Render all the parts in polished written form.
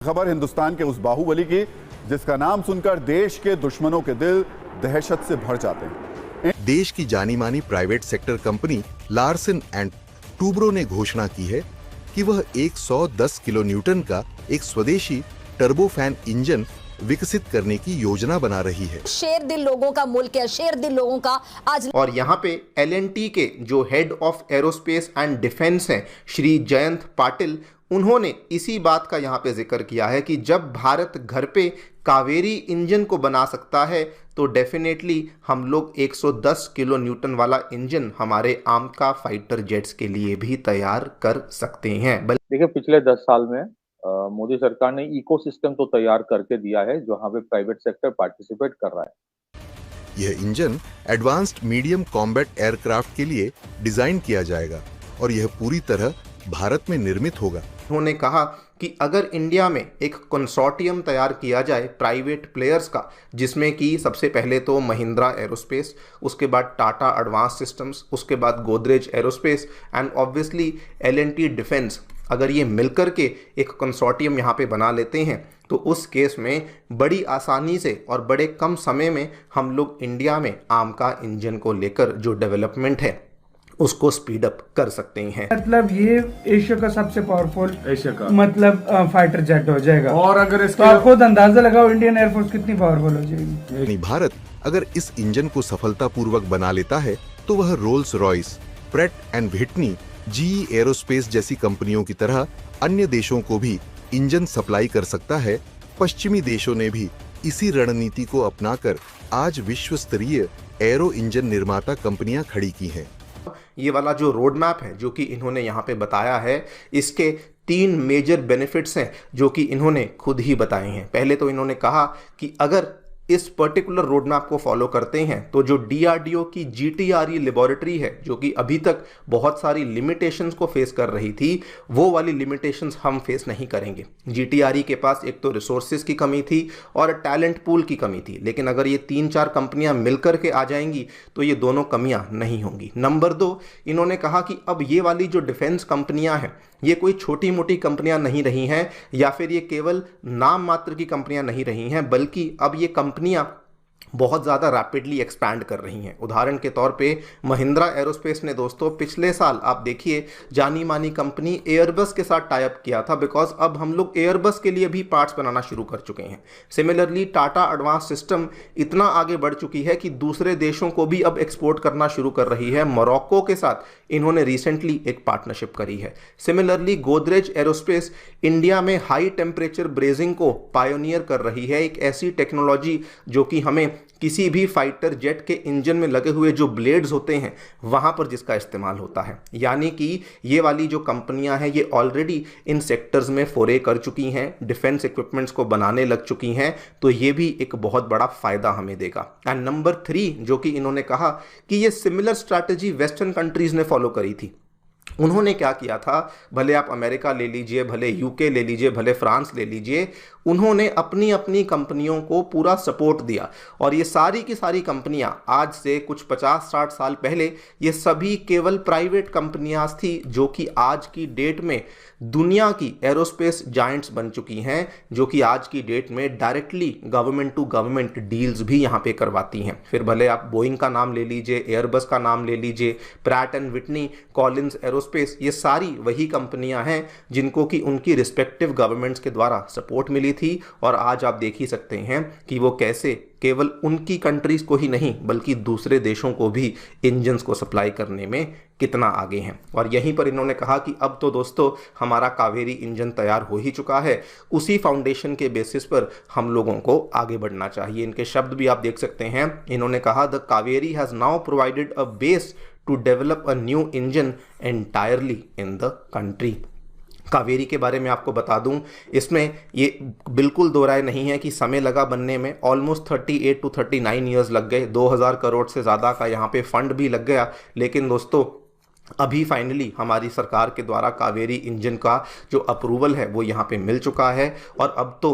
खबर हिंदुस्तान के उस बाहुबली की जिसका नाम सुनकर देश के दुश्मनों के दिल दहशत से भर जाते हैं। देश की जानी मानी private sector company Larsen and Toubro ने घोषणा की है कि वह 110 किलो न्यूटन का एक स्वदेशी टर्बोफैन इंजन विकसित करने की योजना बना रही है। शेर दिल लोगों का मुल्क है, शेर दिल लोगों का आज। और यहाँ पे एलएनटी के जो head of aerospace and defence हैं श्री जयंत पाटिल, उन्होंने इसी बात का यहाँ पे जिक्र किया है कि जब भारत घर पे कावेरी इंजन को बना सकता है तो डेफिनेटली हम लोग 110 किलो न्यूटन वाला इंजन हमारे आम का फाइटर जेट्स के लिए भी तैयार कर सकते हैं। देखिए, पिछले 10 साल में मोदी सरकार ने इकोसिस्टम तो तैयार करके दिया है जहां पे प्राइवेट सेक्टर पार्टिसिपेट कर रहा है। यह engine advanced medium combat aircraft के लिए डिजाइन किया जाएगा और यह पूरी तरह भारत में निर्मित होगा। उन्होंने कहा कि अगर इंडिया में एक कंसोर्टियम तैयार किया जाए प्राइवेट प्लेयर्स का, जिसमें कि सबसे पहले तो महिंद्रा एरोस्पेस, उसके बाद टाटा एडवांस सिस्टम्स, उसके बाद Godrej aerospace and obviously L N T defence, अगर ये मिलकर के एक कंसोर्टियम यहाँ पे बना लेते हैं तो उस केस में बड़ी आसानी से और बड़े कम समय में हम लोग इंडिया में आम का इंजन को लेकर जो डेवलपमेंट है उसको स्पीड अप कर सकते हैं। मतलब ये एशिया का सबसे पावरफुल मतलब फाइटर जेट हो जाएगा। और अगर इसके तो आप खुद अंदाजा लगाओ इंडियन एयरफोर्स कितनी पावरफुल हो जाएगी। भारत अगर इस इंजन को सफलतापूर्वक बना लेता है तो वह Rolls Royce, parade and Whitney, GE aerospace जैसी कंपनियों की तरह अन्य देशों को भी इंजन सप्लाई कर सकता है। पश्चिमी देशों ने भी इसी रणनीति को अपनाकर आज विश्व स्तरीय एरो इंजन निर्माता कंपनियां खड़ी की हैं। ये वाला जो रोड मैप है जो कि इन्होंने यहाँ पे बताया है, इसके 3 मेजर बेनिफिट्स हैं जो कि इन्होंने खुद ही बताए हैं। पहले तो इन्होंने कहा कि अगर इस पर्टिकुलर रोड मैप को फॉलो करते हैं तो जो डीआरडीओ की जीटीआरई लेबोरेटरी है जो कि अभी तक बहुत सारी लिमिटेशंस को फेस कर रही थी, वो वाली लिमिटेशंस हम फेस नहीं करेंगे। जीटीआरई के पास एक तो रिसोर्सेज की कमी थी और टैलेंट पूल की कमी थी, लेकिन अगर ये 3-4 कंपनियां मिलकर के आ जाएंगी तो ये दोनों कमियां नहीं होंगी। नंबर 2, इन्होंने कहा कि अब ये वाली जो डिफेंस कंपनियां हैं ये कोई छोटी मोटी कंपनियां नहीं रही हैं या फिर ये केवल नाम मात्र की कंपनियां नहीं रही हैं, बल्कि अब ये कंपनियां बहुत ज़्यादा रैपिडली एक्सपैंड कर रही हैं। उदाहरण के तौर पे महिंद्रा एरोस्पेस ने दोस्तों पिछले साल आप देखिए जानी मानी कंपनी एयरबस के साथ टाई अप किया था, बिकॉज अब हम लोग एयरबस के लिए भी पार्ट्स बनाना शुरू कर चुके हैं। सिमिलरली टाटा एडवांस सिस्टम इतना आगे बढ़ चुकी है कि दूसरे देशों को भी अब एक्सपोर्ट करना शुरू कर रही है। मोरक्को के साथ इन्होंने रिसेंटली एक पार्टनरशिप करी है। सिमिलरली गोदरेज एरोस्पेस इंडिया में हाई टेम्परेचर ब्रेजिंग को पायोनियर कर रही है, एक ऐसी टेक्नोलॉजी जो कि हमें किसी भी फाइटर जेट के इंजन में लगे हुए जो ब्लेड्स होते हैं वहां पर जिसका इस्तेमाल होता है। यानी कि ये वाली जो कंपनियां हैं ये ऑलरेडी इन सेक्टर्स में फोरे कर चुकी हैं, डिफेंस इक्विपमेंट्स को बनाने लग चुकी हैं, तो ये भी एक बहुत बड़ा फायदा हमें देगा। एंड नंबर 3 जो कि इन्होंने कहा कि ये सिमिलर स्ट्रैटेजी वेस्टर्न कंट्रीज ने फॉलो करी थी। उन्होंने क्या किया था, भले आप अमेरिका ले लीजिए, भले यूके ले लीजिए, भले फ्रांस ले लीजिए, उन्होंने अपनी अपनी कंपनियों को पूरा सपोर्ट दिया और ये सारी की सारी कंपनियां आज से कुछ 50-60 साल पहले ये सभी केवल प्राइवेट कंपनियां थी जो कि आज की डेट में दुनिया की एरोस्पेस जायंट्स बन चुकी हैं, जो कि आज की डेट में directly government to government deals भी यहाँ पे करवाती हैं। फिर भले आप बोइंग का नाम ले लीजिए, एयरबस का नाम ले लीजिए, Pratt and Whitney, Collins aerospace, ये सारी वही कंपनियां हैं जिनको कि उनकी रिस्पेक्टिव गवर्नमेंट्स के द्वारा सपोर्ट मिली थी। और आज आप देख ही सकते हैं कि वो कैसे केवल उनकी कंट्रीज को ही नहीं बल्कि दूसरे देशों को भी इंजन्स को सप्लाई करने में कितना आगे हैं। और यहीं पर इन्होंने कहा कि अब तो दोस्तों हमारा कावेरी इंजन तैयार हो ही चुका है, उसी फाउंडेशन के बेसिस पर हम लोगों को आगे बढ़ना चाहिए। इनके शब्द भी आप देख सकते हैं। इन्होंने कहा the Kaveri has now provided a base to develop a new engine entirely in the country. Kaveri के बारे में आपको बता दूं, इसमें ये बिल्कुल दो राय नहीं है कि समय लगा बनने में। ऑलमोस्ट 38 to 39 ईयर्स लग गए, 2000 करोड़ से ज़्यादा का यहाँ पे फंड भी लग गया, लेकिन दोस्तों अभी फाइनली हमारी सरकार के द्वारा कावेरी इंजन का जो अप्रूवल है वो यहाँ पे मिल चुका है और अब तो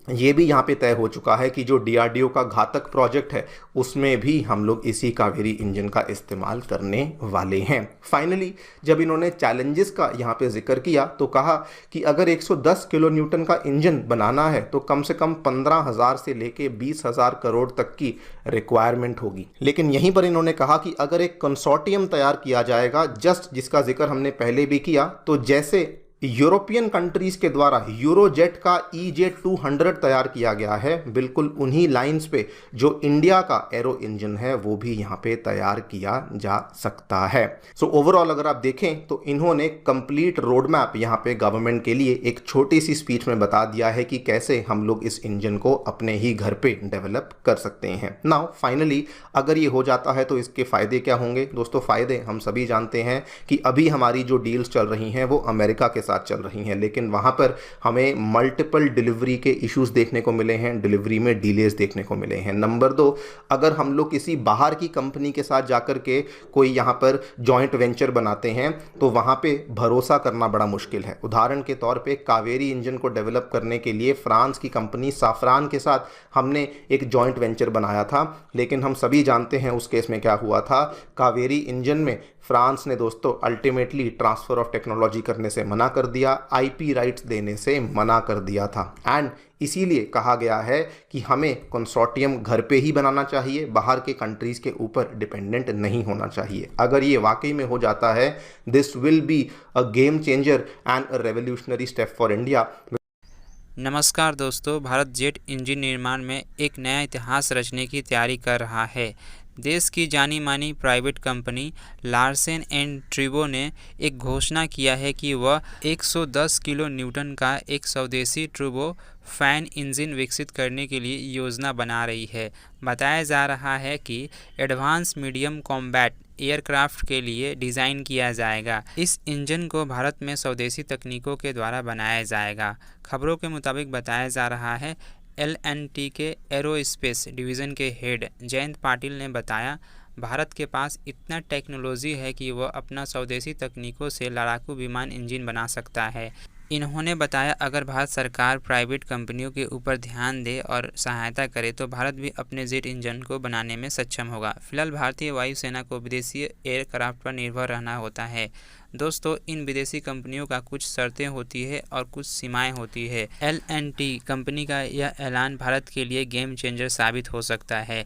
ये भी यहाँ पे तय हो चुका है कि जो DRDO का घातक प्रोजेक्ट है उसमें भी हम लोग इसी कावेरी इंजन का इस्तेमाल करने वाले हैं। फाइनली जब इन्होंने चैलेंजेस का यहाँ पे जिक्र किया तो कहा कि अगर 110 किलो न्यूटन का इंजन बनाना है तो कम से कम 15,000 से लेके 20,000 करोड़ तक की रिक्वायरमेंट होगी। लेकिन यहीं पर इन्होंने कहा कि अगर एक कंसोर्टियम तैयार किया जाएगा, जस्ट जिसका जिक्र हमने पहले भी किया, तो जैसे यूरोपियन कंट्रीज के द्वारा यूरोजेट का EJ200 तैयार किया गया है, बिल्कुल उन्हीं लाइंस पे जो इंडिया का एरो इंजन है वो भी यहाँ पे तैयार किया जा सकता है। सो ओवरऑल अगर आप देखें तो इन्होंने कंप्लीट रोड मैप यहाँ पे गवर्नमेंट के लिए एक छोटी सी स्पीच में बता दिया है कि कैसे हम लोग इस इंजन को अपने ही घर पे डेवलप कर सकते हैं। नाउ फाइनली अगर ये हो जाता है तो इसके फायदे क्या होंगे दोस्तों? फायदे हम सभी जानते हैं कि अभी हमारी जो डील्स चल रही हैं वो अमेरिका के चल रही हैं, लेकिन वहां पर हमें मल्टीपल डिलीवरी के इश्यूज देखने को मिले हैं, डिलीवरी में डिलेज देखने को मिले हैं। नंबर 2, अगर हम लोग किसी बाहर की कंपनी के साथ जाकर के कोई यहां पर जॉइंट वेंचर बनाते हैं तो वहां पे भरोसा करना बड़ा मुश्किल है। उदाहरण के तौर पे कावेरी इंजन को डेवलप करने के लिए फ्रांस की कंपनी साफ्रान के साथ हमने एक जॉइंट वेंचर बनाया था, लेकिन हम सभी जानते हैं उस केस में क्या हुआ था। कावेरी इंजन में फ्रांस ने दोस्तों अल्टीमेटली ट्रांसफर ऑफ टेक्नोलॉजी करने से मना कर दिया, IP राइट्स देने से मना कर दिया था। एंड इसीलिए कहा गया है कि हमें कंसोर्टियम घर पे ही बनाना चाहिए, बाहर के कंट्रीज के ऊपर डिपेंडेंट नहीं होना चाहिए। अगर ये वाकई में हो जाता है, this will be a game changer and a revolutionary step for India. नमस्कार दोस्तों, भारत जेट इंजन निर्माण में एक नया इतिहास रचने की तैयारी कर रहा है। देश की जानी मानी प्राइवेट कंपनी लार्सन एंड ट्रिबो ने एक घोषणा किया है कि वह 110 किलो न्यूटन का एक स्वदेशी ट्रिबो फैन इंजन विकसित करने के लिए योजना बना रही है। बताया जा रहा है कि एडवांस मीडियम कॉम्बैट एयरक्राफ्ट के लिए डिज़ाइन किया जाएगा। इस इंजन को भारत में स्वदेशी तकनीकों के द्वारा बनाया जाएगा। खबरों के मुताबिक बताया जा रहा है, L&T के एरोस्पेस डिवीज़न के हेड जयंत पाटिल ने बताया, भारत के पास इतना टेक्नोलॉजी है कि वह अपना स्वदेशी तकनीकों से लड़ाकू विमान इंजन बना सकता है। इन्होंने बताया, अगर भारत सरकार प्राइवेट कंपनियों के ऊपर ध्यान दे और सहायता करे तो भारत भी अपने जेट इंजन को बनाने में सक्षम होगा। फिलहाल भारतीय वायुसेना को विदेशी एयरक्राफ्ट पर निर्भर रहना होता है। दोस्तों, इन विदेशी कंपनियों का कुछ शर्तें होती है और कुछ सीमाएं होती है। L&T कंपनी का यह ऐलान भारत के लिए गेम चेंजर साबित हो सकता है।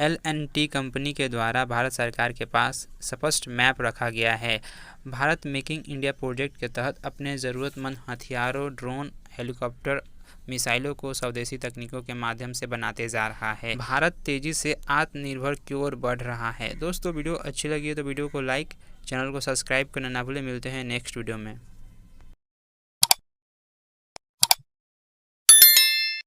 L&T कंपनी के द्वारा भारत सरकार के पास स्पष्ट मैप रखा गया है। भारत मेकिंग इंडिया प्रोजेक्ट के तहत अपने ज़रूरतमंद हथियारों, ड्रोन, हेलीकॉप्टर, मिसाइलों को स्वदेशी तकनीकों के माध्यम से बनाते जा रहा है। भारत तेज़ी से आत्मनिर्भर की ओर बढ़ रहा है। दोस्तों, वीडियो अच्छी लगी है तो वीडियो को लाइक, चैनल को सब्सक्राइब करना ना भूलें। मिलते हैं नेक्स्ट वीडियो में।